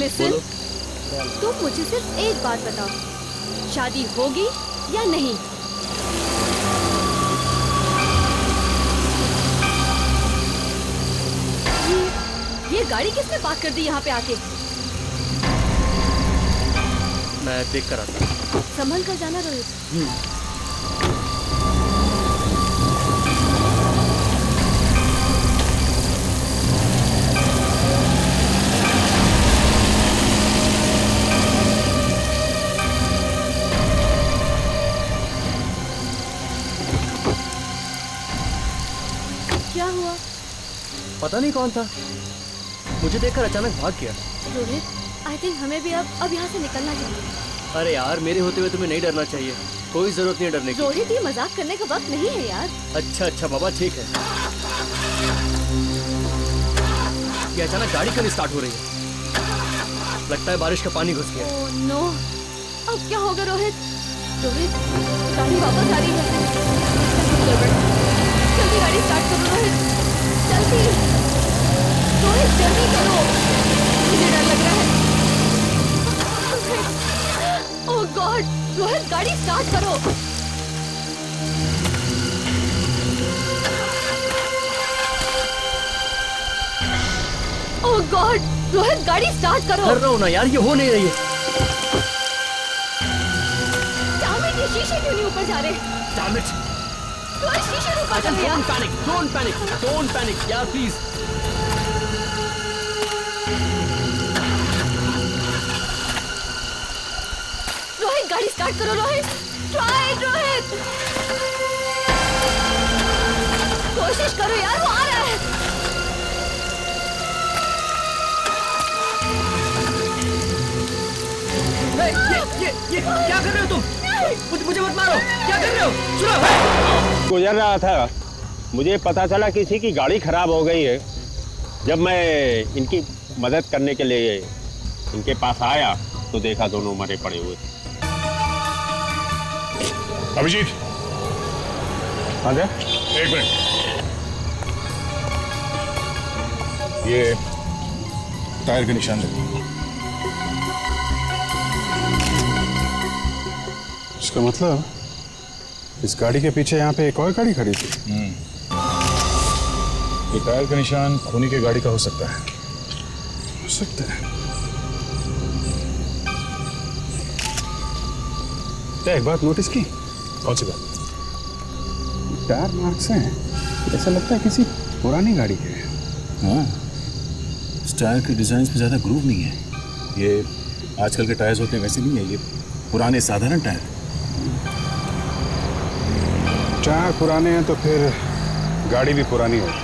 Listen, तुम मुझे सिर्फ एक बात बताओ, शादी होगी या नहीं? ये गाड़ी किसने पार्क कर दी यहाँ पे आके? मैं देख कर आता हूँ। संभल कर जाना रोहित। क्या हुआ? पता नहीं कौन था, मुझे देखकर अचानक भाग गया। रोहित, आई थिंक हमें भी अब यहाँ से निकलना चाहिए। अरे यार, मेरे होते हुए तुम्हें नहीं डरना चाहिए, कोई जरूरत नहीं डरने की। रोहित, ये मजाक करने का वक्त नहीं है यार। अच्छा बाबा, ठीक है। ये अचानक गाड़ी क्यों नहीं स्टार्ट हो रही है? लगता है बारिश का पानी घुस गया। ओह नो, अब क्या होगा रोहित? रोहित, गाड़ी वापस आ रही है। जल्दी गाड़ी स्टार्ट करो रोहित, जल्दी। रोहित जल्दी करो, मुझे डर लग रहा है। ओह गॉड, रोहित गाड़ी स्टार्ट करो। ओह गॉड, रोहित गाड़ी स्टार्ट करो। कर रहा हूँ ना यार, ये हो नहीं रही है। Damn it, ये शीशे क्यों नहीं ऊपर जा रहे? Damn it! रोहित शीशे ऊपर चल गया। Don't panic यार, प्लीज। रोहित गाड़ी स्टार्ट करो रोहित, ट्राई रोहित, कोशिश करो यार, वो आ रहा है। ये क्या कर रहे हो तुम? मुझे मत मारो, क्या कर रहे हो? सुनो। गुजर रहा था, मुझे पता चला किसी की गाड़ी खराब हो गई है। जब मैं इनकी मदद करने के लिए इनके पास आया तो देखा दोनों मरे पड़े हुए थे। अभिजीत, हाँ जी, एक मिनट। ये टायर के निशान देखो। इसका मतलब इस गाड़ी के पीछे यहाँ पे एक और गाड़ी खड़ी थी। ये टायर का निशान खूनी की गाड़ी का हो सकता है। हो सकता है। क्या एक बात नोटिस की? कौन सी बात? टायर मार्क्स हैं, ऐसा लगता है किसी पुरानी गाड़ी के हैं। हाँ, इस टायर के डिजाइन में ज्यादा ग्रूव नहीं है। ये आजकल के टायर्स होते हैं वैसे नहीं है, ये पुराने साधारण टायर। टायर पुराने हैं तो फिर गाड़ी भी पुरानी होगी,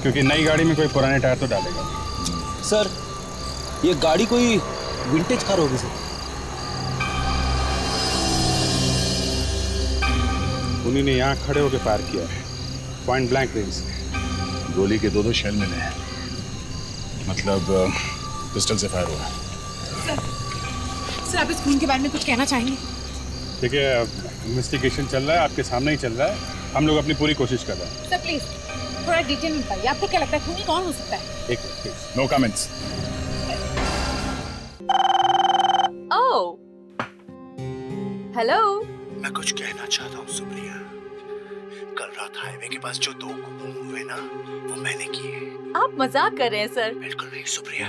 क्योंकि नई गाड़ी में कोई पुराने टायर तो डालेगा। सर, ये गाड़ी कोई विंटेज कार होगी सर। उन्हीं ने यहाँ खड़े होकर फायर किया है, पॉइंट ब्लैंक रेंज से। गोली के दो शेल मिले हैं, मतलब पिस्टल से फायर हुआ है। सर, आप इस खून के बारे में कुछ कहना चाहेंगे? ठीक है, इन्वेस्टिगेशन चल रहा है, आपके सामने ही चल रहा है। हम लोग अपनी पूरी कोशिश कर रहे हैं। सर प्लीज थोड़ा डिटेल में बताइए, आपको क्या लगता है खूनी कौन हो सकता है? एक please. No comments. Oh, hello. मैं कुछ कहना चाहता हूँ सुप्रिया। कल रात हाईवे के पास जो 2 गुम हुए ना, वो मैंने किए। आप मजाक कर रहे हैं सर? बिल्कुल नहीं सुप्रिया,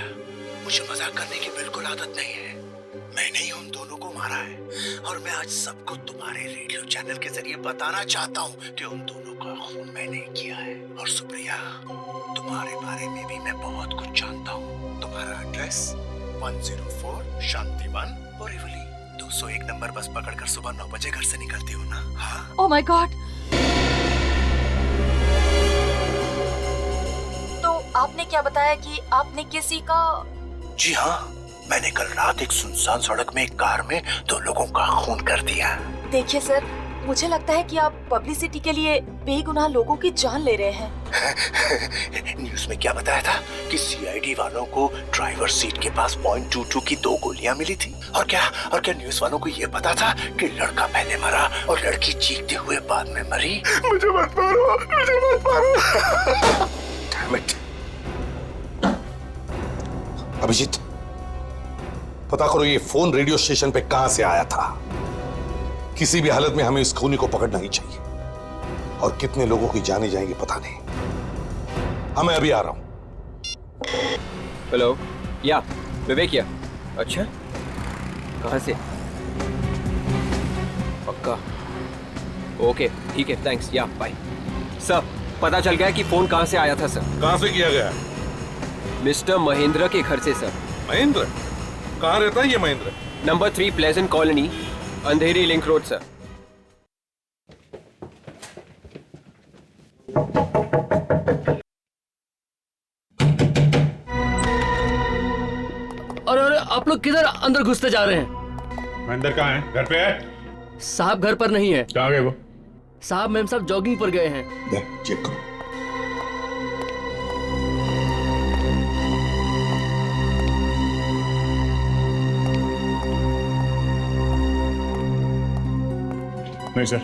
मुझे मजाक करने की बिल्कुल आदत नहीं है। मैंने ही उन दोनों को मारा है, और मैं आज सबको तुम्हारे रेडियो चैनल के जरिए बताना चाहता हूँ कि उन दोनों का खून मैंने किया है। और सुप्रिया, तुम्हारे बारे में भी मैं बहुत कुछ जानता हूँ। तुम्हारा एड्रेस 104 शांतिवन बोरीवली, 201 नंबर बस पकड़कर सुबह 9 बजे घर से निकलती हो ना? हाँ। Oh my God. तो आपने क्या बताया कि आपने किसी का? जी हाँ, मैंने कल रात एक सुनसान सड़क में एक कार में 2 लोगों का खून कर दिया। देखिए सर, मुझे लगता है कि आप पब्लिसिटी के लिए बेगुनाह लोगों की जान ले रहे हैं। न्यूज़ में क्या बताया था कि सीआईडी वालों को ड्राइवर सीट के पास .22 की 2 गोलियां मिली थी। और क्या न्यूज़ वालों को ये पता था कि लड़का पहले मरा और लड़की चीखते हुए बाद में मरी? मुझे मत मारो, मुझे मत मारो। Damn it. अभिजीत, पता करो ये फोन रेडियो स्टेशन पे कहां से आया था। किसी भी हालत में हमें इस खूनी को पकड़ना ही चाहिए। और कितने लोगों की जाने जाएंगी पता नहीं। मैं अभी आ रहा हूं। हेलो, या विवेक या? अच्छा, कहाँ से? पक्का, ओके ठीक है, थैंक्स, या बाय। सर, पता चल गया कि फोन कहाँ से आया था सर। कहां से किया गया? मिस्टर महेंद्र के घर से सर। महेंद्र? कहाँ रहता है ये महेंद्र? नंबर 3 प्लेजेंट कॉलोनी, अंधेरी लिंक रोड सर। अरे आप लोग किधर अंदर घुसते जा रहे हैं? महेंद्र कहाँ है? घर पे है? साहब घर पर नहीं है। कहाँ गए वो? साहब मैम साहब जॉगिंग पर गए हैं। चेक करो। नहीं सर,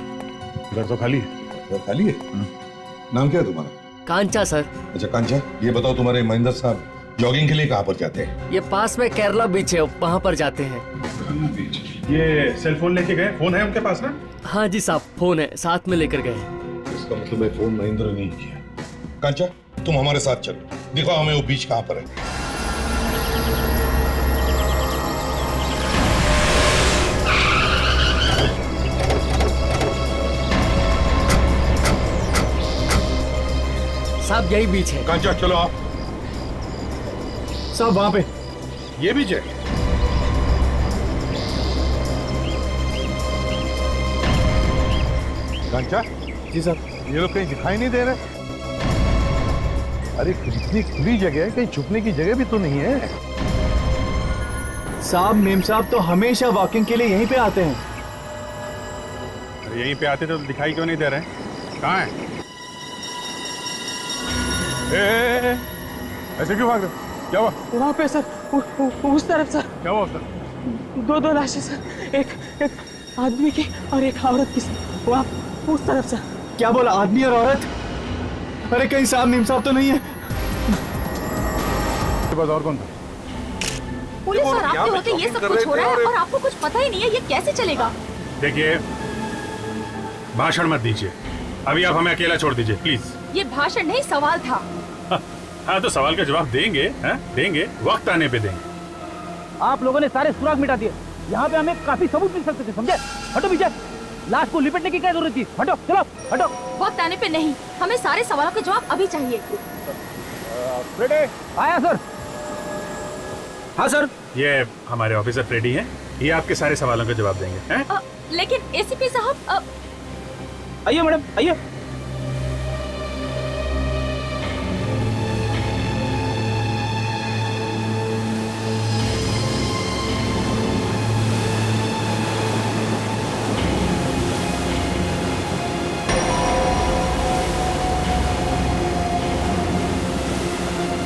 घर तो खाली है। घर खाली है? नाम क्या है तुम्हारा? कांचा सर। अच्छा कांचा, ये बताओ तुम्हारे महेंद्र साहब जॉगिंग के लिए कहाँ पर जाते हैं? ये पास में केरला बीच है, वहाँ पर जाते हैं। ये सेल फोन लेके गए? फोन है उनके पास ना? हाँ जी साहब, फोन है, साथ में लेकर गए हैं। इसका मतलब है फोन महेंद्र ने किया। कांचा, तुम हमारे साथ चलो, दिखाओ हमें वो बीच कहाँ पर है। साहब यही बीच है। कांचा चलो आप। सब वहाँ पे। ये बीच है? कांचा जी सर। ये लोग कहीं दिखाई नहीं दे रहे। अरे इतनी खुली जगह है, कहीं छुपने की जगह भी तो नहीं है। साहब मेम साहब तो हमेशा वॉकिंग के लिए यहीं पे आते हैं। अरे यहीं पे आते तो दिखाई क्यों नहीं दे रहे? कहाँ है? ऐसे क्यों भाग रहे? क्या हुआ? वहाँ पे सर, उस तरफ सर। क्या हुआ सर? दो लाशें सर, एक आदमी की और एक औरत की सर। वहाँ उस तरफ सर। क्या बोला? आदमी और औरत? अरे कहीं साहब नीम साहब तो नहीं है? बस और कौन था? पुलिस और आपके होते ये सब कुछ हो रहा है और आपको कुछ पता ही नहीं है, ये कैसे चलेगा? देखिए, भाषण मत दीजिए, अभी आप हमें अकेला छोड़ दीजिए प्लीज। ये भाषण नहीं, सवाल था। हाँ तो सवाल का जवाब देंगे, हैं? देंगे, वक्त आने पे देंगे। आप लोगों ने सारे सुराग मिटा दिए। यहाँ पे हमें काफी सबूत मिल सकते थे, समझे? हटो पीछे, लाश को लिपटने की क्या जरूरत थी? हटो, चलो हटो। वक्त आने पे नहीं, हमें सारे सवालों के जवाब अभी चाहिए। आया सर। हाँ सर, ये हमारे ऑफिसर फ्रेडी हैं, ये आपके सारे सवालों के जवाब देंगे, हैं? लेकिन एसीपी साहब। आइए मैडम, आइए।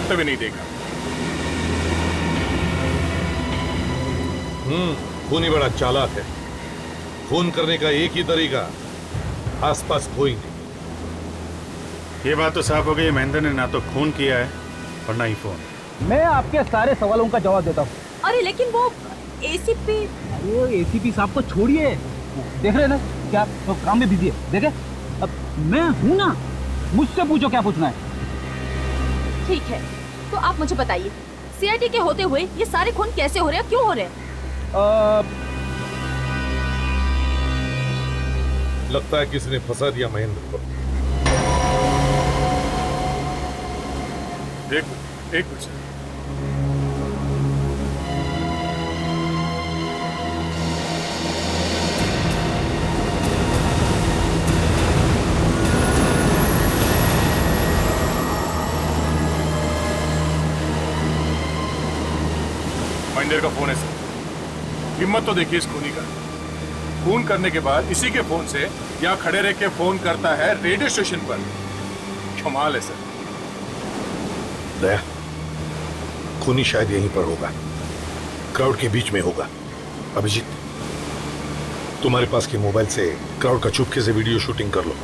भी नहीं देखा। खूनी बड़ा चालाक है। खून करने का एक ही तरीका, आसपास कोई नहीं। ये बात तो साफ हो गई, महेंद्र ने ना तो खून किया है और ना ही फोन। मैं आपके सारे सवालों का जवाब देता हूँ। अरे लेकिन वो एसीपी। अरे एसीपी साहब को छोड़िए, देख रहे हैं ना क्या तो काम में बिजी है। देखे, अब मैं हूं ना, मुझसे पूछो क्या पूछना है। ठीक है, तो आप मुझे बताइए, सीआईडी के होते हुए ये सारे खून कैसे हो रहे हैं, क्यों हो रहे हैं? लगता है किसी ने फंसा दिया महेंद्र को। एक मिनट। महेंद्र का फोन है सर। हिम्मत तो देखिए इस खूनी का, खून करने के बाद इसी के फोन से यहाँ खड़े रह के फोन करता है रेडियो स्टेशन पर। कमाल है सर। दया, खूनी शायद यहीं पर होगा, क्राउड के बीच में होगा। अभिजीत, तुम्हारे पास के मोबाइल से क्राउड का चुपके से वीडियो शूटिंग कर लो।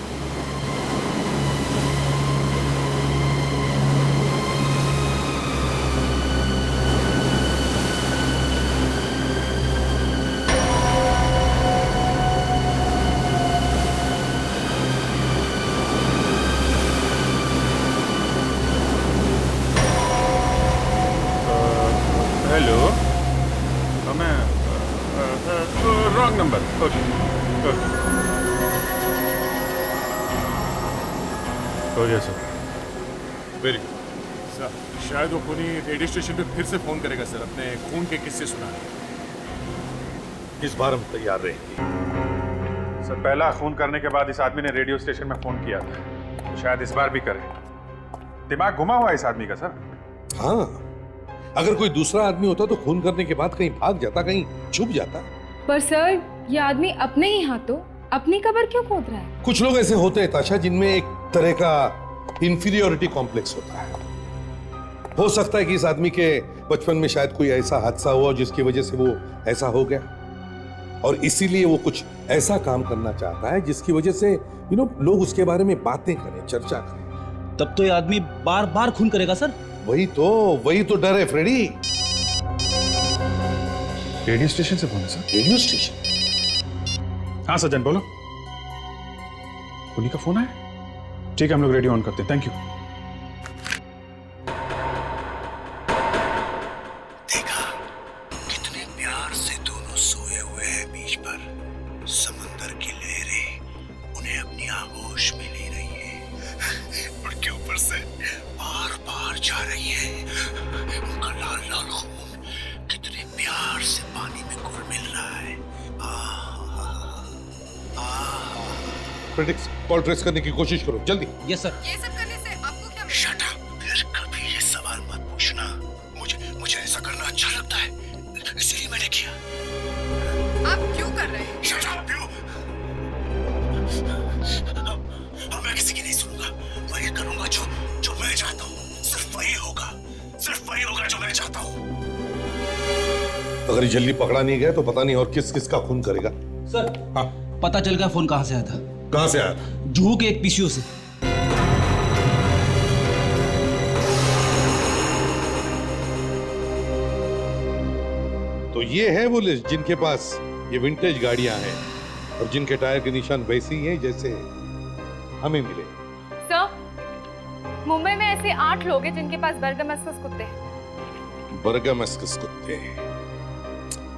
हो गया सर। Very good. सर शायद वो खूनी रेडियो स्टेशन पे फिर से फोन करेगा सर, अपने खून के किस्से सुनाने। इस बार हम तैयार रहेंगे। सर पहला खून करने के बाद इस आदमी ने रेडियो स्टेशन में फोन किया था, तो शायद इस बार भी करे। दिमाग घुमा हुआ है इस आदमी का सर। हाँ, अगर कोई दूसरा आदमी होता तो खून करने के बाद कहीं भाग जाता, कहीं छुप जाता। पर सर ये आदमी अपने ही हाथों अपनी कब्र क्यों खोद रहा है? कुछ लोग ऐसे होते हैं ताशा, जिनमें एक तरह का इंफीरियोरिटी कॉम्प्लेक्स होता है। हो सकता है कि इस आदमी के बचपन में शायद कोई ऐसा हादसा हुआ जिसकी वजह से वो ऐसा हो गया, और इसीलिए वो कुछ ऐसा काम करना चाहता है जिसकी वजह से लोग उसके बारे में बातें करें, चर्चा करें। तब तो ये आदमी बार बार खून करेगा सर। वही तो डर है फ्रेडी। रेडियो स्टेशन से फोन है सर? Radio station? हाँ सज्जन बोलो। खूनी का फोन है? ठीक है, हम लोग रेडियो ऑन करते हैं। Thank you. देखा कितने प्यार से दोनों सोए हुए हैं बीच पर। समंदर की लहरें उन्हें अपनी आगोश में ले रही हैं। उनके ऊपर से बार बार जा रही है। उनका लाल लाल खून कितने प्यार से पानी में घुल मिल रहा है। प्रेडिक्स कॉल ट्रेस करने की कोशिश करो जल्दी। Yes sir. ये सब करने से आपको क्या? Shut up. फिर कभी ये सवाल मत पूछना। मुझे ऐसा करना अच्छा लगता है, इसलिए मैंने किया। आप क्यों कर रहे हैं? Shut up you. अब मैं किसी की नहीं सुनूंगा। वही करूंगा जो मैं चाहता हूँ। सिर्फ वही होगा जो मैं चाहता हूँ। अगर ये जल्दी पकड़ा नहीं गया तो पता नहीं और किस का खून करेगा। सर हाँ, पता चल गया फोन कहां से आया था। कहां से आया था? जुहू के एक पीसीओ से। तो ये है वो लिस्ट जिनके पास ये विंटेज गाड़ियां हैं और जिनके टायर के निशान वैसे ही हैं जैसे हमें मिले। सर मुंबई में ऐसे 8 लोग हैं जिनके पास बर्गमस्कस कुत्ते हैं। बर्गमस्कस कुत्ते।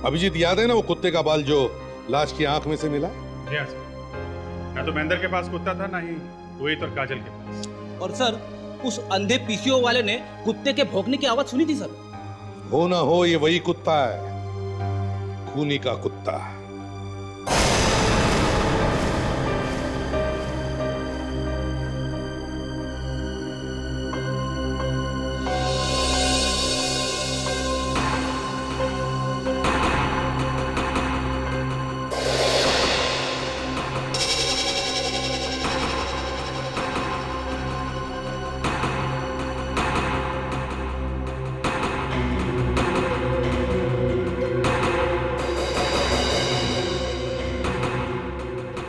अभिजीत याद है ना वो कुत्ते का बाल जो लाश की आंख में से मिला? यस। ना तो महेंद्र के पास कुत्ता था, ना ही रोहित और काजल के पास। और सर उस अंधे पीसीओ वाले ने कुत्ते के भौंकने की आवाज सुनी थी सर। हो ना हो ये वही कुत्ता है, खूनी का कुत्ता।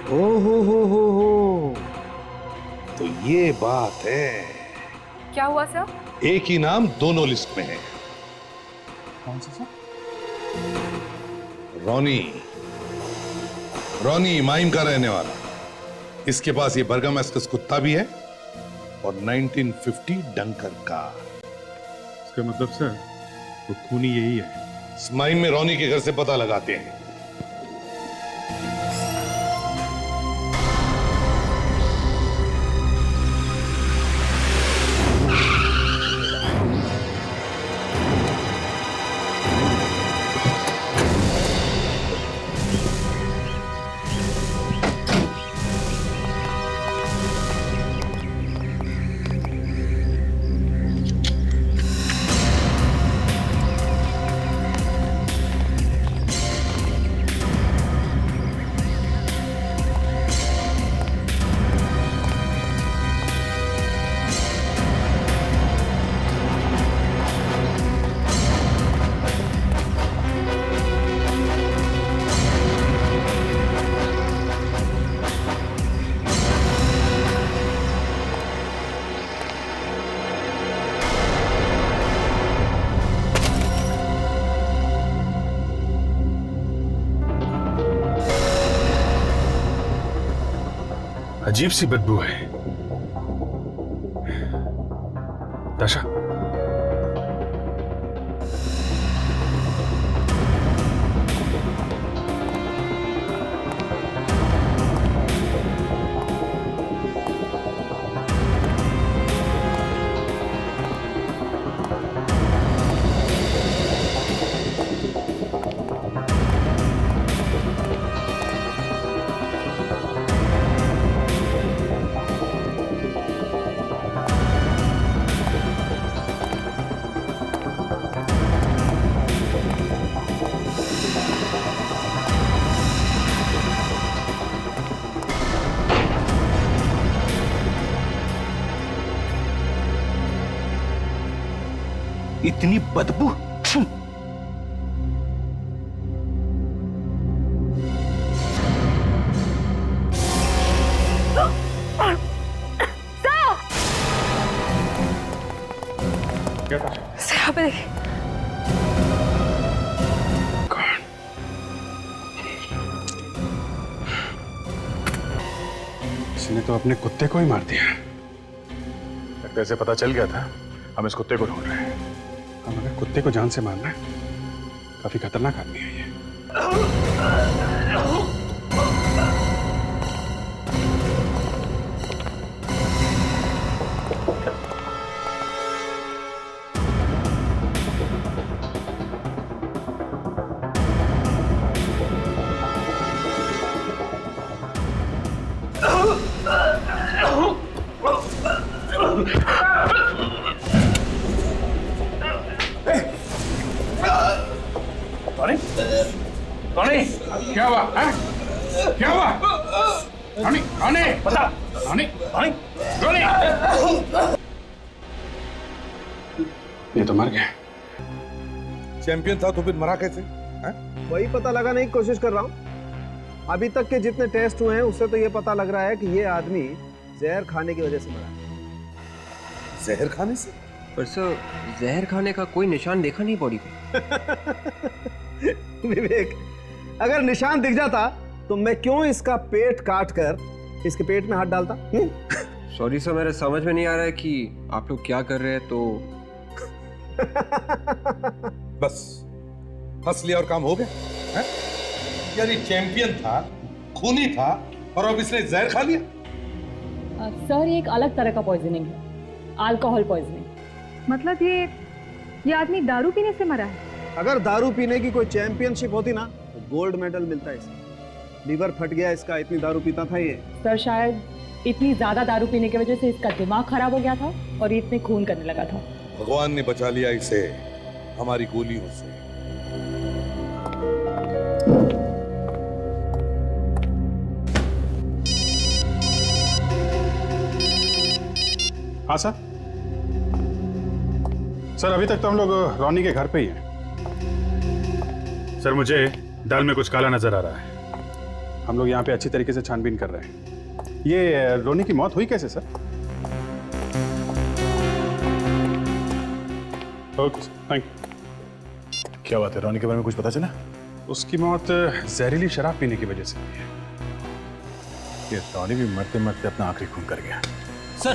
हो तो ये बात है। क्या हुआ सर? एक ही नाम दोनों लिस्ट में है। कौन सा सर? रॉनी माइम का रहने वाला। इसके पास ये बर्गमस्कस कुत्ता भी है और 1950 डंकर का। इसका मतलब सर वो खूनी यही है। इस माइम में रॉनी के घर से पता लगाते हैं। अजीब सी बदबू है। ताशा, इतनी बदबू। क्या था? सर यहाँ पे देखिए। इसने तो अपने कुत्ते को ही मार दिया। लगता है इसे पता चल गया था हम इस कुत्ते को ढूंढ रहे हैं। हम अगर कुत्ते को जान से मारना है, काफी खतरनाक आदमी है ये। क्या हुआ है? क्या हुआ? रॉनी, रॉनी, बता। Ronnie, Ronnie, Ronnie. ये तो मर गया। चैंपियन था तो फिर मरा कैसे? वही पता लगाने की कोशिश कर रहा हूँ। अभी तक के जितने टेस्ट हुए हैं उससे तो ये पता लग रहा है कि ये आदमी जहर खाने की वजह से मरा है। जहर खाने से? पर सर, जहर खाने का कोई निशान देखा नहीं बॉडी पे। विवेक, अगर निशान दिख जाता तो मैं क्यों इसका पेट काट कर इसके पेट में हाथ डालता? सॉरी सर, मेरे समझ में नहीं आ रहा है कि आप लोग क्या कर रहे हैं। तो बस हंस लिया और काम हो गया है? यार ये चैंपियन था, खूनी था, और अब इसने जहर खा लिया। सर ये एक अलग तरह का पॉइजनिंग है, अल्कोहल पॉइजनिंग। मतलब ये आदमी दारू पीने से मरा है? अगर दारू पीने की कोई चैंपियनशिप होती ना तो गोल्ड मेडल मिलता है इसे। लीवर फट गया इसका, इतनी दारू पीता था ये। सर शायद इतनी ज्यादा दारू पीने की वजह से इसका दिमाग खराब हो गया था और ये इतने खून करने लगा था। भगवान ने बचा लिया इसे हमारी गोलियों से। हाँ सर। सर अभी तक तो हम लोग रॉनी के घर पे ही हैं। सर मुझे दाल में कुछ काला नजर आ रहा है। हम लोग यहाँ पे अच्छी तरीके से छानबीन कर रहे हैं। ये रोनी की मौत हुई कैसे sir? Okay sir, thank you. क्या बात है, रोनी के बारे में कुछ पता चला? उसकी मौत जहरीली शराब पीने की वजह से हुई है। ये रोनी भी मरते मरते अपना आखिरी खून कर गया। सर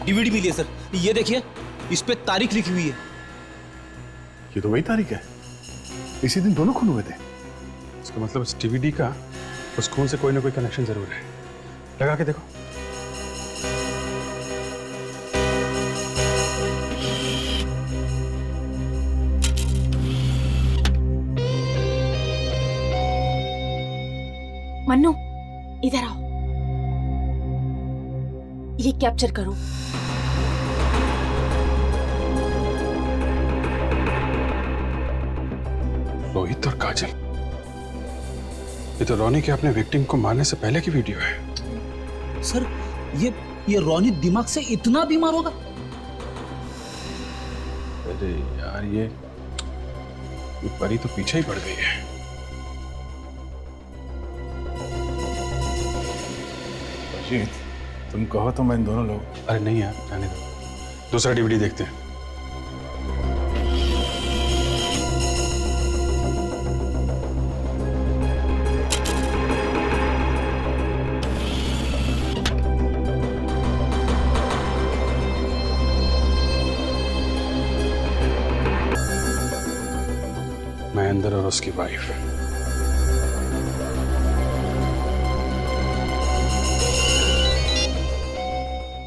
डीवीडी मिली है सर, ये देखिए, इस पे तारीख लिखी हुई है। ये तो वही तारीख है, इसी दिन दोनों खून हुए थे। इसका मतलब इस डीवीडी का उस खून से कोई ना कोई कनेक्शन जरूर है। लगा के देखो। मन्नू, इधर आओ, ये कैप्चर करो। रोहित और काजल, ये तो रोनी के अपने विक्टिम को मारने से पहले की वीडियो है। सर ये रोनी दिमाग से इतना बीमार होगा? अरे यार ये परी तो पीछे ही पड़ गई है। अजीत, तुम कहो तो मैं इन दोनों लोग। अरे नहीं यार, जाने दो, दूसरा डीवीडी देखते हैं। महेंद्र और उसकी वाइफ।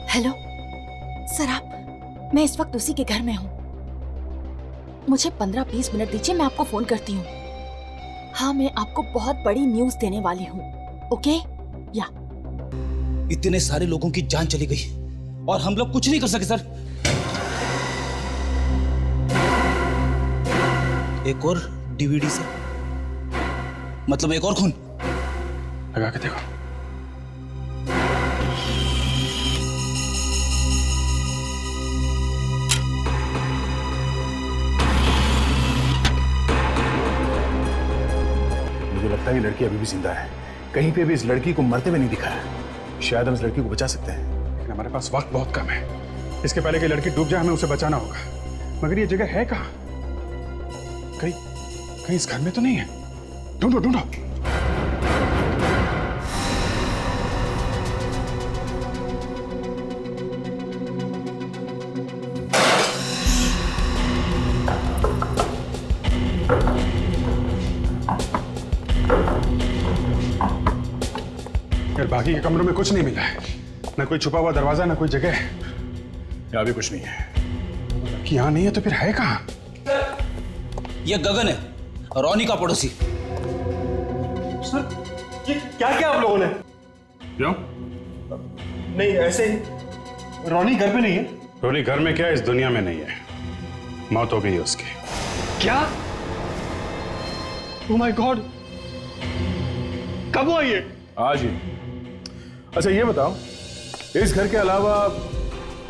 हेलो सर, मैं इस वक्त उसी के घर में हूँ। मुझे 15-20 मिनट दीजिए, मैं आपको फोन करती हूँ। हाँ, मैं आपको बहुत बड़ी न्यूज देने वाली हूँ। ओके? या इतने सारे लोगों की जान चली गई और हम लोग कुछ नहीं कर सके सर। एक और डीवीडी से मतलब एक और खून। लगा के देखो। लगता है ये लड़की अभी भी जिंदा है। कहीं पे भी इस लड़की को मरते हुए नहीं दिखा है। शायद हम इस लड़की को बचा सकते हैं, लेकिन हमारे पास वक्त बहुत कम है। इसके पहले कि लड़की डूब जाए हमें उसे बचाना होगा। मगर ये जगह है कहाँ? कहीं इस घर में तो नहीं है। ढूंढो ढूंढो। यार बाकी के कमरों में कुछ नहीं मिला है, ना कोई छुपा हुआ दरवाजा, ना कोई जगह। यहाँ भी कुछ नहीं है। कि यहाँ नहीं है तो फिर है कहाँ? ये गगन है, रोनी का पड़ोसी। सर ये क्या किया आप लोगों ने? क्यों? नहीं ऐसे ही। रोनी घर पे नहीं है। रोनी घर में क्या, इस दुनिया में नहीं है। मौत हो गई है उसकी। क्या? ओह माय गॉड, कब हुआ ये? आज ही। अच्छा ये बताओ, इस घर के अलावा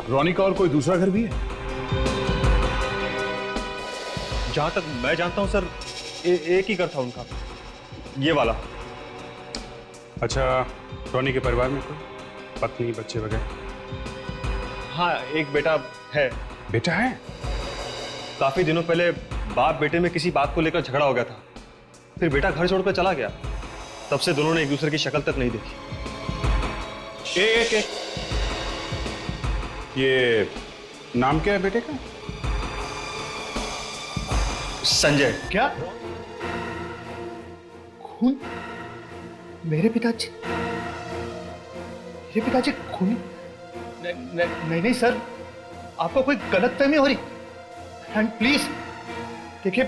रोनी का और कोई दूसरा घर भी है? जहां तक मैं जानता हूं सर, एक ही घर था उनका, ये वाला। अच्छा, रोनी के परिवार में कोई पत्नी बच्चे वगैरह? हाँ, एक बेटा है। बेटा है? काफी दिनों पहले बाप बेटे में किसी बात को लेकर झगड़ा हो गया था, फिर बेटा घर छोड़कर चला गया। तब से दोनों ने एक दूसरे की शक्ल तक नहीं देखी। ये नाम क्या है बेटे का? संजय। क्या? खून? मेरे पिताजी? मेरे पिताजी खून? नहीं सर, आपको कोई गलतफहमी हो रही। एंड प्लीज देखिए,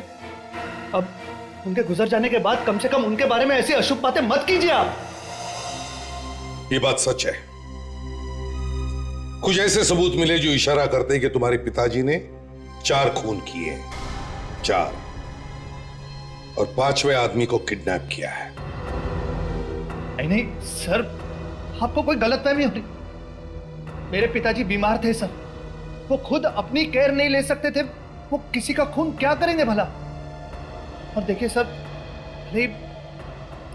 अब उनके गुजर जाने के बाद कम से कम उनके बारे में ऐसी अशुभ बातें मत कीजिए आप। ये बात सच है। कुछ ऐसे सबूत मिले जो इशारा करते हैं कि तुम्हारे पिताजी ने 4 खून किए हैं, 4, और 5वें आदमी को किडनैप किया है। नहीं सर, आपको कोई गलतफहमी हो रही। मेरे पिताजी बीमार थे सर, वो खुद अपनी केयर नहीं ले सकते थे, वो किसी का खून क्या करेंगे भला। और देखिए सर, भले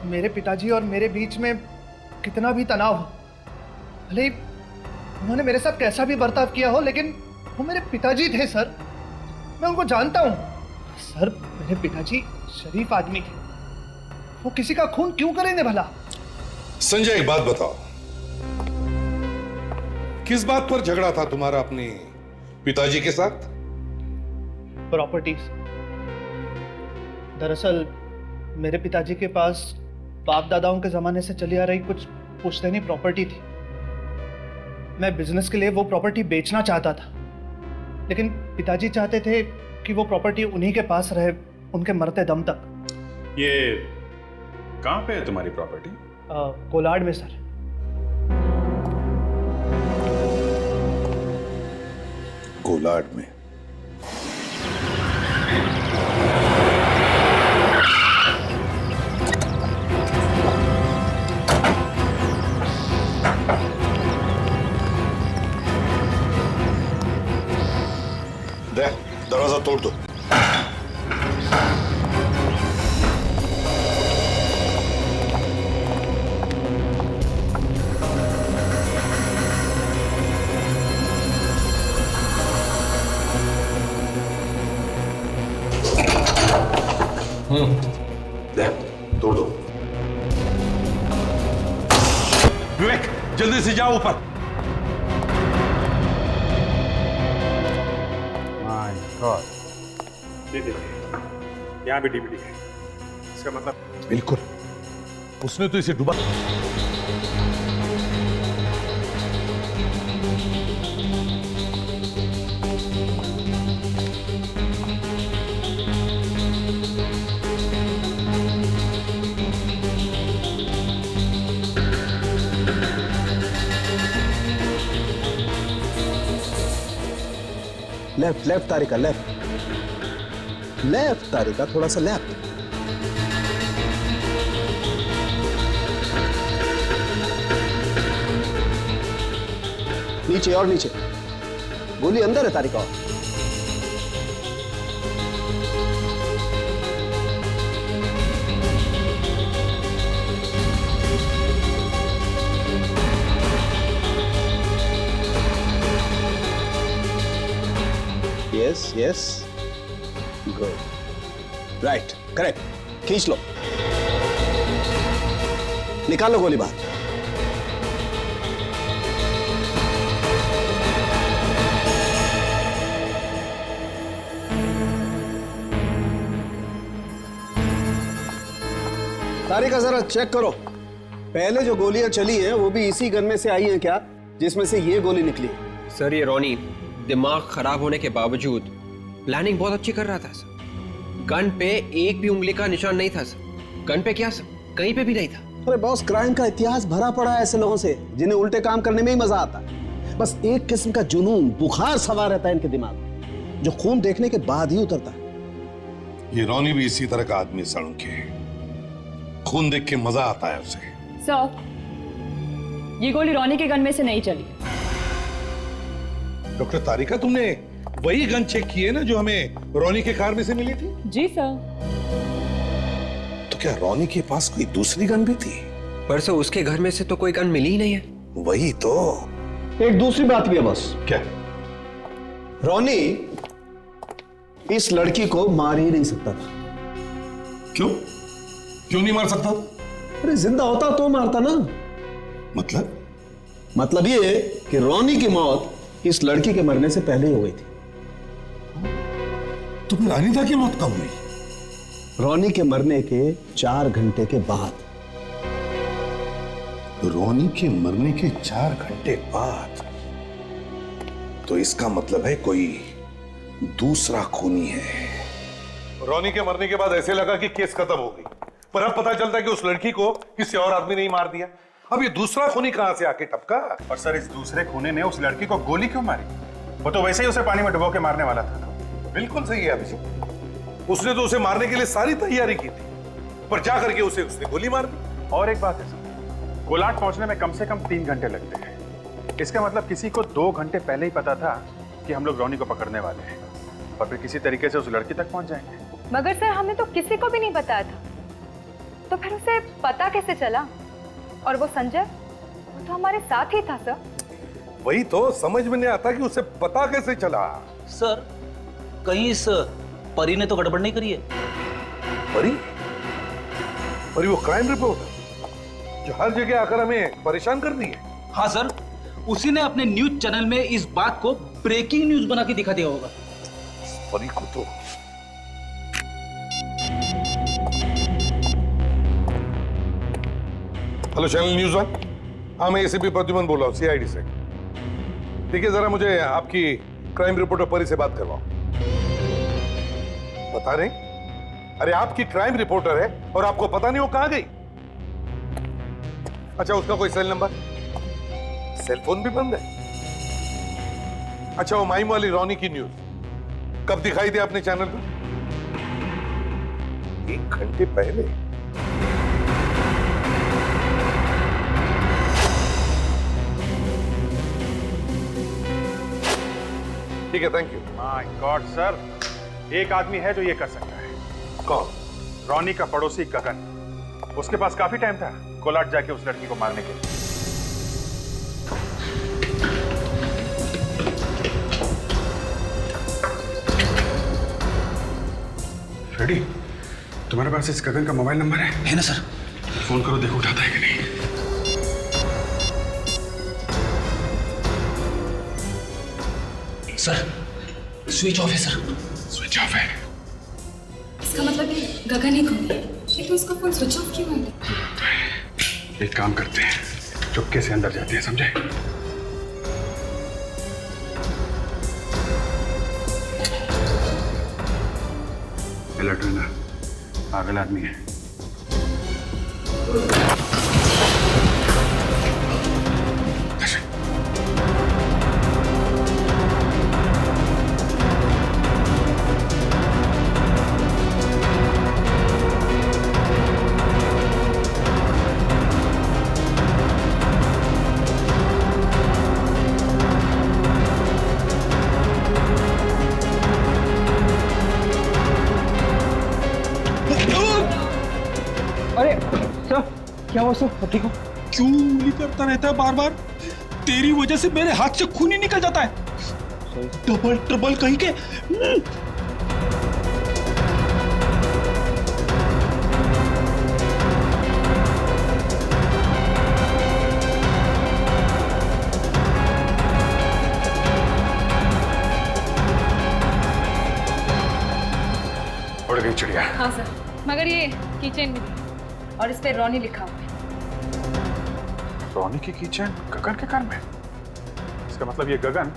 मेरे पिताजी और मेरे बीच में कितना भी तनाव हो, भले उन्होंने मेरे साथ कैसा भी बर्ताव किया हो, लेकिन वो मेरे पिताजी थे सर, मैं उनको जानता हूं। सर मेरे पिताजी शरीफ आदमी थे, वो किसी का खून क्यों करेंगे भला। संजय एक बात बताओ, किस बात पर झगड़ा था तुम्हारा अपने पिताजी के साथ? प्रॉपर्टीज। दरअसल मेरे पिताजी के पास बाप दादाओं के जमाने से चली आ रही कुछ पुश्तैनी प्रॉपर्टी थी। मैं बिजनेस के लिए वो प्रॉपर्टी बेचना चाहता था, लेकिन पिताजी चाहते थे कि वो प्रॉपर्टी उन्हीं के पास रहे उनके मरते दम तक। ये कहां पे है तुम्हारी प्रॉपर्टी? कोलाड में सर। कोलाड में? दे, दरवाजा तोड़ दो। दे, तोड़ दो। विवेक, जल्दी से जाओ ऊपर। यहाँ भी डीवीडी है, इसका मतलब? बिल्कुल, उसने तो इसे डुबा। Left left Tarika, left left Tarika, थोड़ा सा लेफ्ट। नीचे और नीचे, गोली अंदर है Tarika. Yes yes, good, right, correct. खींच लो, निकालो गोली बाहर। तारिका जरा चेक करो, पहले जो गोलियां चली हैं वो भी इसी गन में से आई हैं क्या, जिसमें से ये गोली निकली? सर ये रोनी दिमाग खराब होने के बावजूद प्लानिंग बहुत अच्छी कर रहा था सर। गन पे एक भी उंगली का निशान नहीं था सर। गन पे क्या सर, कहीं पे भी नहीं था। अरे बॉस, क्राइम का इतिहास भरा पड़ा है ऐसे लोगों से जिन्हें उल्टे काम करने में ही मजा आता है। बस एक किस्म का जुनून, बुखार सवार रहता है इनके दिमाग में, जो खून देखने के बाद ही उतरता है। ये रोनी भी इसी तरह का आदमी सड़क के, खून देख के मजा आता है उसे। सर, ये गोली रोनी के गन में से नहीं चली। डॉक्टर तारिका, तुमने वही गन चेक की है ना जो हमें रोनी के कार में से मिली थी? जी सर। तो क्या रोनी के पास कोई दूसरी गन भी थी? पर सर उसके घर में से तो कोई गन मिली ही नहीं है। वही तो। एक दूसरी बात भी है बॉस। क्या? रोनी इस लड़की को मार ही नहीं सकता था। क्यों? क्यों नहीं मार सकता? अरे जिंदा होता तो मारता ना। मतलब ये कि रोनी की मौत इस लड़की के मरने से पहले ही हो गई थी। तो फिर अनीता की मौत कब हुई? रोनी के मरने के 4 घंटे के बाद। रोनी के मरने के 4 घंटे बाद? तो इसका मतलब है कोई दूसरा खूनी है। रोनी के मरने के बाद ऐसे लगा कि केस खत्म हो गई, पर अब पता चलता है कि उस लड़की को किसी और आदमी ने ही मार दिया। अब ये दूसरा खूनी कहां से आके टपका? और सर, इस दूसरे खूनी ने उस लड़की को गोली क्यों मारी? वो तो वैसे ही उसे पानी में डुबो के मारने वाला था। बिल्कुल सही है अभिषेक, उसने तो उसे मारने के लिए सारी तैयारी की थी, पर जा करके उसने गोली मार दी। और एक बात है सर, कोलाट पहुंचने में कम से कम 3 घंटे लगते हैं। इसका मतलब किसी को 2 घंटे पहले ही पता था कि हम लोग रोनी को पकड़ने वाले हैं, और फिर किसी तरीके से उस लड़की तक पहुंच जाएंगे। मगर सर हमें तो किसी को भी नहीं बताया था, तो फिर उसे पता कैसे चला? और वो संजय, वो तो हमारे साथ ही था सर। वही तो समझ में नहीं आता कि उसे पता कैसे चला। सर, कहीं इस परी ने तो गड़बड़ नहीं करी है? परी वो क्राइम रिपोर्टर जो हर जगह आकर हमें परेशान कर दी है। हाँ सर, उसी ने अपने न्यूज चैनल में इस बात को ब्रेकिंग न्यूज बना के दिखा दिया होगा। परी को तो हेलो चैनल न्यूज 1। हाँ, मैं एसीपी प्रद्युमन बोल रहा हूँ, सीआईडी से। देखिए जरा, मुझे आपकी क्राइम रिपोर्टर परी से बात करवाओ। बता रहे? अरे आपकी क्राइम रिपोर्टर है और आपको पता नहीं वो कहां गई? अच्छा, उसका कोई सेल नंबर? सेल फोन भी बंद है। अच्छा, वो माइम वाली रोनी की न्यूज कब दिखाई दी आपने चैनल पर? 1 घंटे पहले। ठीक है, thank you. My God sir, एक आदमी है जो ये कर सकता है। कौन? रोनी का पड़ोसी गगन। उसके पास काफी टाइम था कोलाट जाके उस लड़की को मारने के लिए। फ्रेडी, तुम्हारे पास इस गगन का मोबाइल नंबर है? है ना सर। फोन करो, देखो उठाता है कि नहीं। सर, स्विच ऑफ है सर। स्विच ऑफ है? इसका मतलब है गगन ही खो, लेकिन उसका फोन स्विच ऑफ क्यों है? एक काम करते हैं, चुपके से अंदर जाते हैं, समझे? अलर्ट रहना, पागल आदमी है। क्या हुआ सर? ठीक हो? क्यों उंगली करता रहता है बार बार? तेरी वजह से मेरे हाथ से खून ही निकल जाता है। डबल ट्रिपल कहीं के। उड़ गई चिड़िया। हाँ सर, मगर ये कीचेन में थी और इस पे रॉनी लिखा हुआ है। रोनी की किचन गगन के घर में? इसका मतलब ये गगन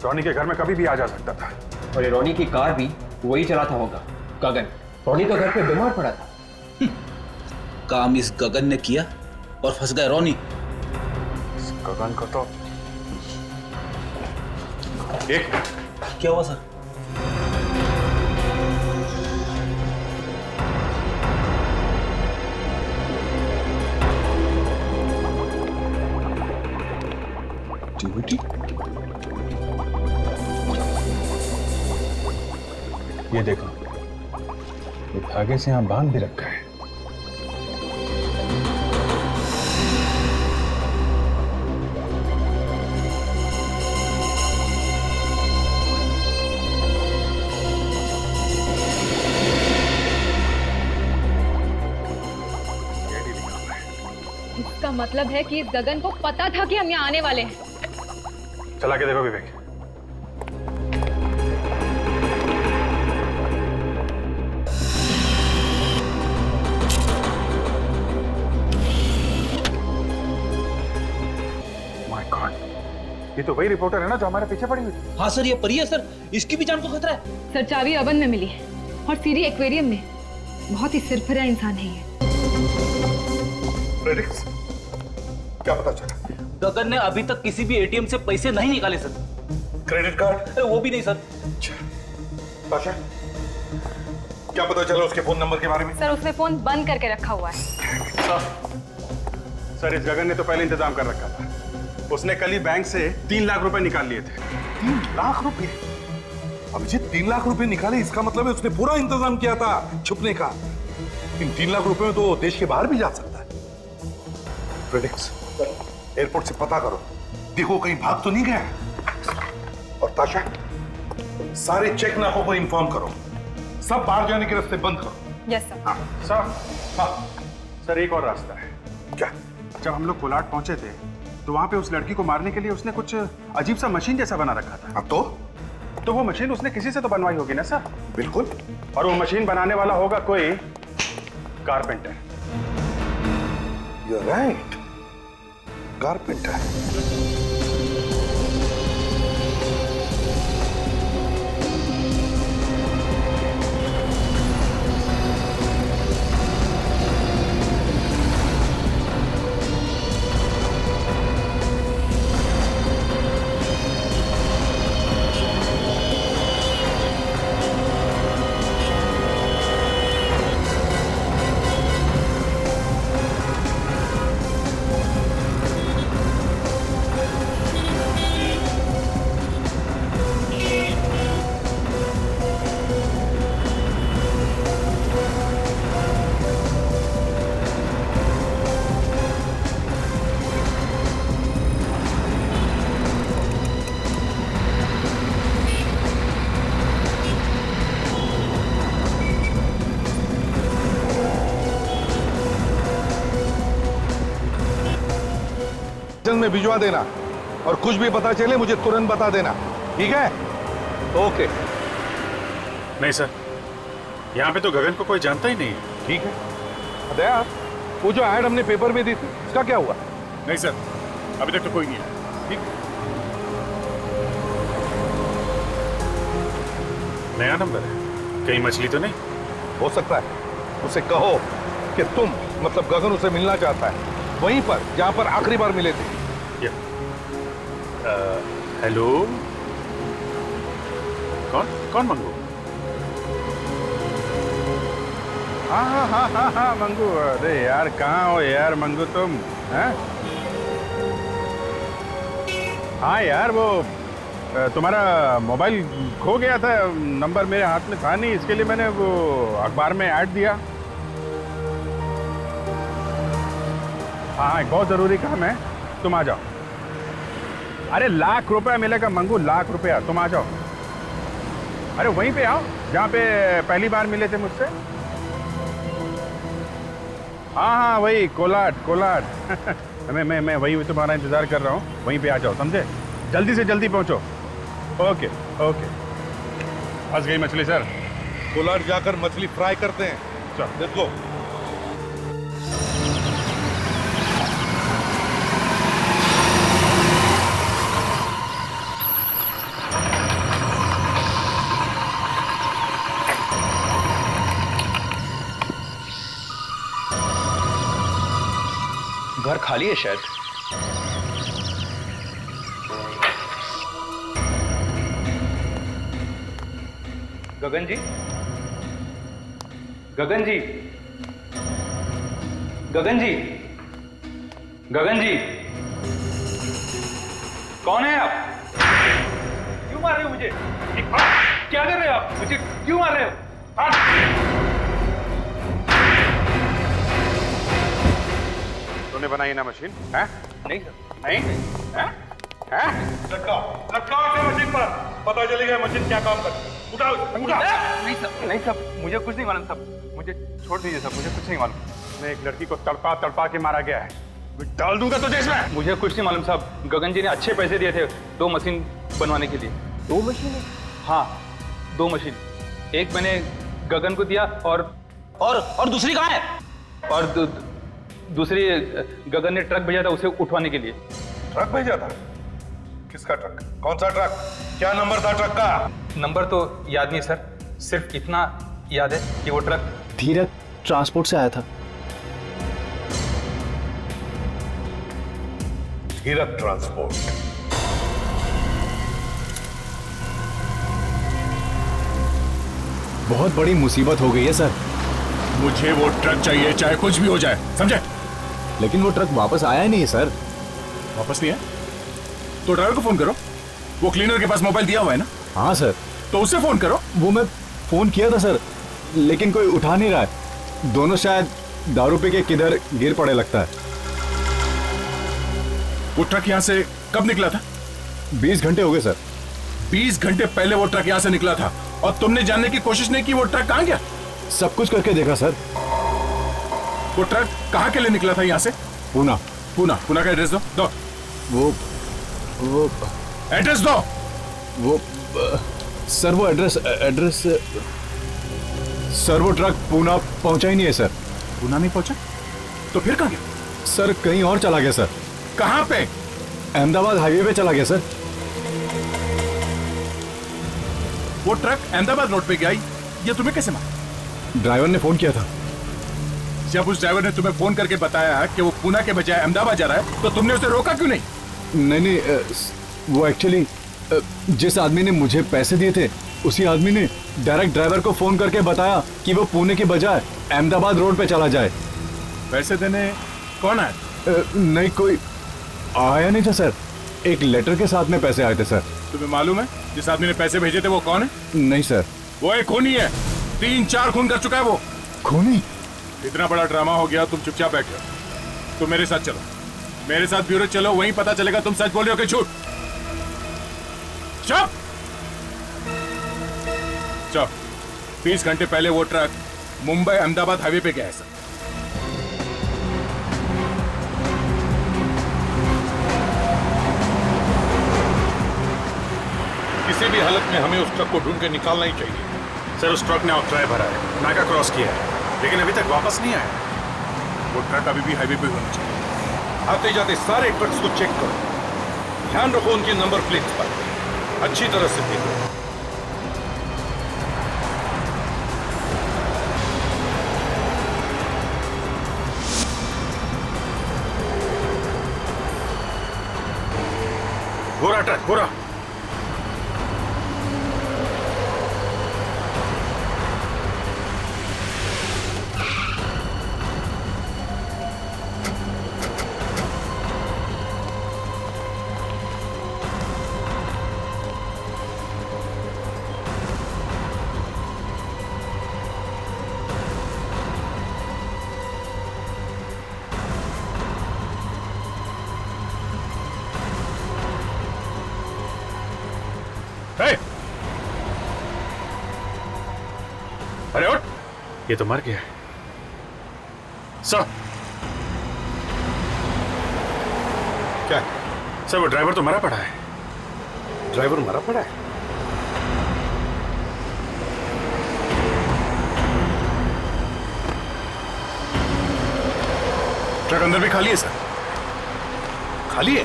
रोनी के घर में कभी भी आ जा सकता था। और ये रोनी की कार भी वही चलाता होगा, गगन। रोनी तो घर पे बीमार पड़ा था। काम इस गगन ने किया और फंस गए रोनी। इस गगन को तो एक क्या हुआ सर? डीवीडी? ये देखो, ये धागे से यहां बांध भी रखा है। इसका मतलब है कि इस गगन को पता था कि हम यहाँ आने वाले हैं। चला के देखो विवेक। माय गॉड, ये तो वही रिपोर्टर है ना जो हमारे पीछे पड़ी हुई थी। हाँ सर, ये परी है सर, इसकी भी जान को खतरा है। सर, चाबी अवन में मिली है और सीरी एक्वेरियम में। बहुत ही सिरफिरा इंसान है ये। प्रेडिक्स, क्या पता चला? गगन ने अभी तक किसी भी एटीएम से पैसे नहीं निकाले सर। Credit card? वो भी नहीं सर। ताशा, क्या पता चला उसके फोन नंबर के बारे में? सर, उसने फोन बंद करके रखा हुआ है। सर, इस गगन ने तो पहले इंतजाम कर रखा था। उसने कल ही बैंक से 3 लाख रुपए निकाल लिए थे। 3 लाख रुपए? अभिजीत, 3 लाख रुपए निकाले, इसका मतलब है उसने पूरा इंतजाम किया था छुपने का। इन 3 लाख रुपए में तो देश के बाहर भी जा सकता है। प्रेडिक्स, एयरपोर्ट से पता करो, देखो कहीं भाग तो नहीं गया। और ताशा, सारे चेक नाकों को इन्फॉर्म करो, सब बाहर जाने के रास्ते बंद करो। Yes sir. हाँ सर। हाँ सर, एक और रास्ता है। क्या? जब हम लोग कोलाड पहुंचे थे तो वहां पे उस लड़की को मारने के लिए उसने कुछ अजीब सा मशीन जैसा बना रखा था। अब तो वो मशीन उसने किसी से तो बनवाई होगी ना सर? बिल्कुल। और वो मशीन बनाने वाला होगा कोई कारपेंटर। You're right. कारपेंटर। में भिजवा देना और कुछ भी पता चले मुझे तुरंत बता देना, ठीक है? ओके। नहीं सर, यहाँ पे तो गगन को कोई जानता ही नहीं है। ठीक है। दया, वो जो ऐड हमने पेपर में दी थी उसका क्या हुआ? नहीं सर, अभी तक तो कोई नहीं है। ठीक, नया नंबर है, कहीं मछली तो नहीं? हो सकता है। उसे कहो कि तुम मतलब गगन उसे मिलना चाहता है वहीं पर जहां पर आखिरी बार मिले थे। हेलो, कौन मंगू? हाँ मंगू। अरे यार, कहाँ हो यार मंगू तुम? हैं? हाँ यार, वो तुम्हारा मोबाइल खो गया था, नंबर मेरे हाथ में था नहीं, इसके लिए मैंने वो अखबार में ऐड दिया। हाँ, एक बहुत जरूरी काम है, तुम आ जाओ। अरे लाख रुपया मिलेगा मंगू, लाख रुपया। तुम आ जाओ, अरे वहीं पे आओ जहाँ पे पहली बार मिले थे मुझसे। हाँ हाँ वही कोलाट मैं वही तुम्हारा इंतजार कर रहा हूँ, वहीं पे आ जाओ, समझे? जल्दी से जल्दी पहुँचो। Okay okay. फंस गई मछली सर। कोलाट जाकर मछली फ्राई करते हैं। चल लेट्स गो। घर खाली है शायद। गगन जी, गगन जी, गगन जी, गगन जी, कौन है आप? क्यों मार रहे हो मुझे? क्या कर रहे हो आप? मुझे क्यों मार रहे हो? तूने बनाई ना मशीन? है? नहीं सर। नहीं? हैं? लटकाओ इसे मशीन पर, पता चलेगा मशीन क्या काम करती है। उठाओ। नहीं सब, मुझे कुछ नहीं मालूम सब, मुझे छोड़ दीजिए सब, मुझे कुछ नहीं मालूम। मैं एक लड़की को तड़पा के मारा गया है, डाल दूंगा तुझे इसमें। मुझे कुछ नहीं मालूम साहब। गगन जी ने अच्छे पैसे दिए थे 2 मशीन बनवाने के लिए। 2 मशीन? हाँ 2 मशीन। एक मैंने गगन को दिया और दूसरी कहाँ है? और दूसरी गगन ने ट्रक भेजा था उसे उठवाने के लिए। ट्रक भेजा था? किसका ट्रक? कौन सा ट्रक? क्या नंबर था ट्रक का? नंबर तो याद नहीं सर, सिर्फ इतना याद है कि वो ट्रक धीरज ट्रांसपोर्ट से आया था। धीरज ट्रांसपोर्ट? बहुत बड़ी मुसीबत हो गई है सर। मुझे वो ट्रक चाहिए, चाहे कुछ भी हो जाए, समझे? लेकिन वो ट्रक वापस आया ही नहीं है सर। वापस नहीं है? तो ड्राइवर को फोन करो, वो क्लीनर के पास मोबाइल दिया हुआ है ना? हाँ सर। तो उससे फोन करो। वो मैं फोन किया था सर, लेकिन कोई उठा नहीं रहा है। दोनों शायद दारू पी के किधर गिर पड़े लगता है। वो ट्रक यहाँ से कब निकला था? 20 घंटे हो गए सर। 20 घंटे पहले वो ट्रक यहाँ से निकला था और तुमने जानने की कोशिश नहीं की वो ट्रक कहाँ गया? सब कुछ करके देखा सर। वो ट्रक कहाँ के लिए निकला था यहाँ से? पूना। पूना का एड्रेस दो। वो एड्रेस दो। वो सर वो एड्रेस सर वो ट्रक पूना पहुंचा ही नहीं है सर। पूना नहीं पहुंचा? तो फिर कहाँ गया? सर कहीं और चला गया सर। कहाँ पे? अहमदाबाद हाईवे पे चला गया सर। वो ट्रक अहमदाबाद रोड पे गया, ये तुम्हें कैसे मालूम? ड्राइवर ने फोन किया था। जब उस ड्राइवर ने तुम्हें फोन करके बताया कि वो पूना के बजाय अहमदाबाद जा रहा है, तो तुमने उसे रोका क्यों नहीं? नहीं, वो एक्चुअली जिस आदमी ने मुझे पैसे दिए थे उसी आदमी ने डायरेक्ट ड्राइवर को फोन करके बताया कि वो पुणे के बजाय अहमदाबाद रोड पे चला जाए। पैसे देने कौन आया? नहीं कोई आया नहीं था सर, एक लेटर के साथ में पैसे आए थे सर। तुम्हें मालूम है जिस आदमी ने पैसे भेजे थे वो कौन है? नहीं सर। वो एक खूनी है, 3-4 खून कर चुका है वो। खूनी? इतना बड़ा ड्रामा हो गया, तुम चुपचाप बैठ जाओ। तुम मेरे साथ चलो, मेरे साथ ब्यूरो चलो, वहीं पता चलेगा तुम सच बोल रहे हो कि झूठ। चुप। 20 घंटे पहले वो ट्रक मुंबई अहमदाबाद हाईवे पे गया है सर। किसी भी हालत में हमें उस ट्रक को ढूंढ के निकालना ही चाहिए। सर उस ट्रक ने ऑक्ट्राय भरा है, नाका क्रॉस किया है, लेकिन अभी तक वापस नहीं आया। वो ट्रक अभी भी हाईवे पे होना चाहिए। आते जाते सारे ट्रक्स को चेक करो, ध्यान रखो उनके नंबर प्लेट्स पर, अच्छी तरह से देखो। गोरा ट्रक, गोरा। ए! अरे उठ, ये तो मर गया है। सर क्या सर, वो ड्राइवर तो मरा पड़ा है। ड्राइवर मरा पड़ा है? ट्रक अंदर भी खाली है सर। खाली है?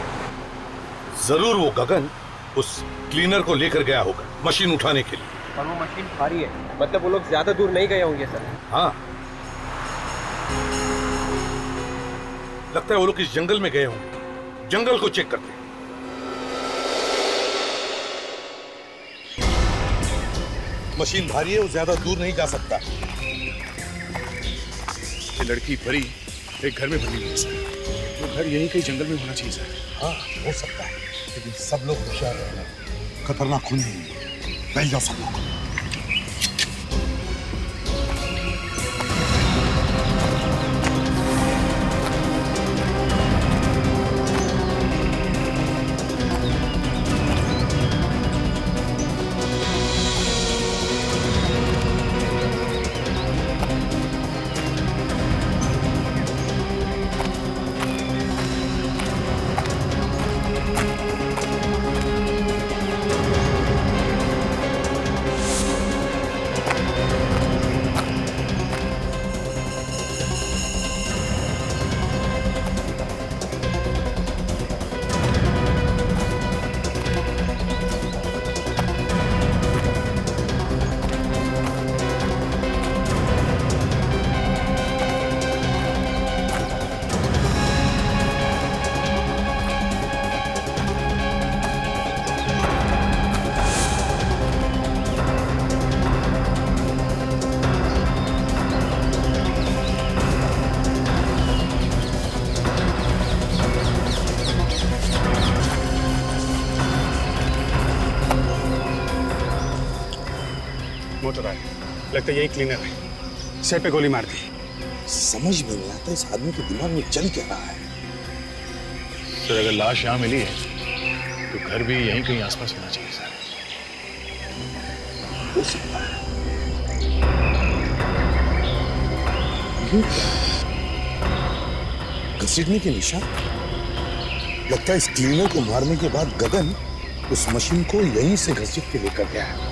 जरूर वो गगन उस क्लीनर को लेकर गया होगा मशीन उठाने के लिए। और वो मशीन भारी है, मतलब वो लोग ज्यादा दूर नहीं गए होंगे सर। हाँ, लगता है वो लोग इस जंगल में गए होंगे। जंगल को चेक करते हैं। मशीन भारी है, वो ज्यादा दूर नहीं जा सकता। ये लड़की परी एक घर में बनी हुई है सर। वो घर यहीं कहीं जंगल में होना चाहिए सर। हाँ, हो सकता है, लेकिन सब लोग होशियार रहना। खतरनाक खून है। बैठ जाओ सब लोग। मोटर आया, लगता है यही क्लीनर है। सिर पे गोली मार दी। समझ में नहीं आता इस आदमी के दिमाग में चल क्या रहा है। सर अगर लाश यहाँ मिली है तो घर भी यहीं कहीं आसपास होना चाहिए सर। हो सकता है। घसीटने के निशान। लगता है इस क्लीनर को मारने के बाद गगन उस मशीन को यहीं से घसीट के लेकर गया है।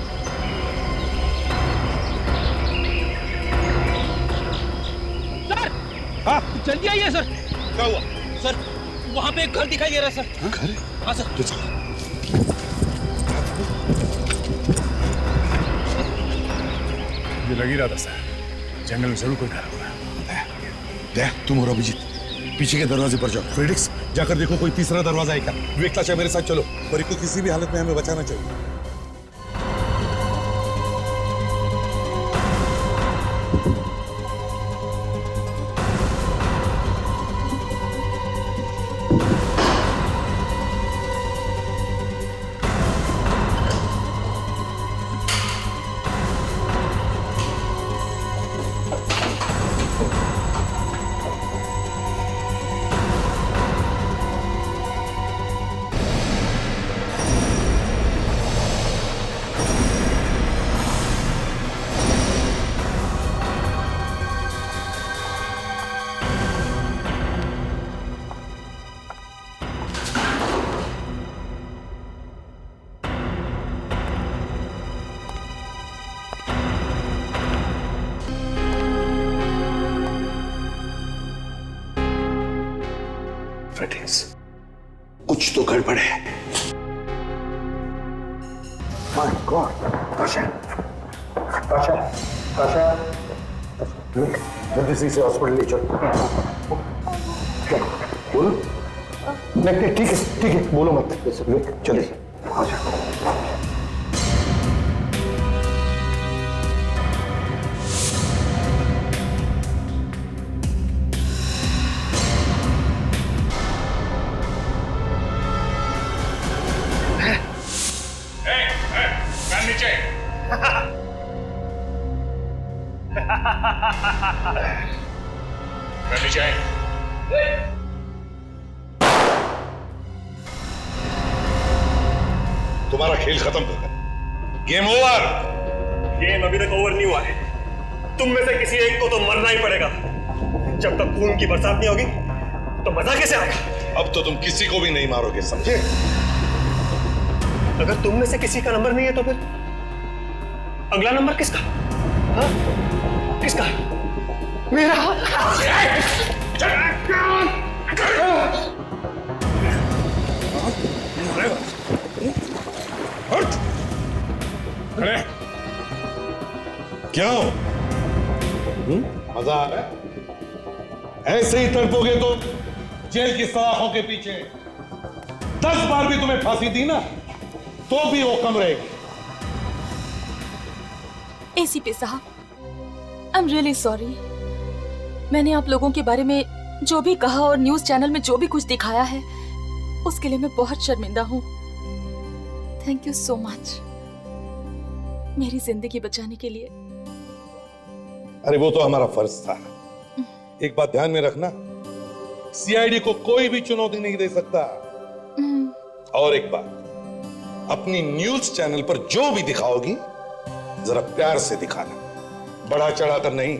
हाँ, जल्दी आइए सर। क्या हुआ सर? वहाँ पे एक घर दिखाई दे रहा है सर। घर? हाँ सर। तो चलो। मुझे लग ही रहा था सर, जंगल में जरूर कोई घर होगा। देख, तुम और अभिजीत पीछे के दरवाजे पर जाओ। फ्रेडिक्स, जाकर देखो कोई तीसरा दरवाजा है क्या। विवेक चाचा मेरे साथ चलो। परी को किसी भी हालत में हमें बचाना चाहिए। कुछ तो गड़बड़ है। माय गॉड, ताशा, ताशा, ताशा, जल्दी से इसे हॉस्पिटल ले चलो। बोलो। नहीं, ठीक है, बोलो मत। चलिए, आ जाओ। तुम्हारा खेल खत्म हो गया। Game over. गेम अभी तक ओवर नहीं हुआ है। तुम में से किसी एक को तो मरना ही पड़ेगा। जब तक खून की बरसात नहीं होगी तो मजा कैसे आएगा? अब तो तुम किसी को भी नहीं मारोगे, समझे? अगर तुम में से किसी का नंबर नहीं है तो फिर अगला नंबर किसका? हाँ? किसका? मेरा। खड़े। क्या हो? मजा आ रहा है? ऐसे ही तड़पोगे तो जेल की सलाखों के पीछे 10 बार भी तुम्हें फांसी दी ना तो भी वो कम रहेगी। एसीपी साहब, आई एम रियली सॉरी। मैंने आप लोगों के बारे में जो भी कहा और न्यूज चैनल में जो भी कुछ दिखाया है उसके लिए मैं बहुत शर्मिंदा हूँ। थैंक यू सो मच मेरी जिंदगी बचाने के लिए। अरे वो तो हमारा फर्ज था। एक बात ध्यान में रखना, सीआईडी को कोई भी चुनौती नहीं दे सकता। और एक बात, अपनी न्यूज चैनल पर जो भी दिखाओगी जरा प्यार से दिखाना, बढ़ा चढ़ाकर नहीं।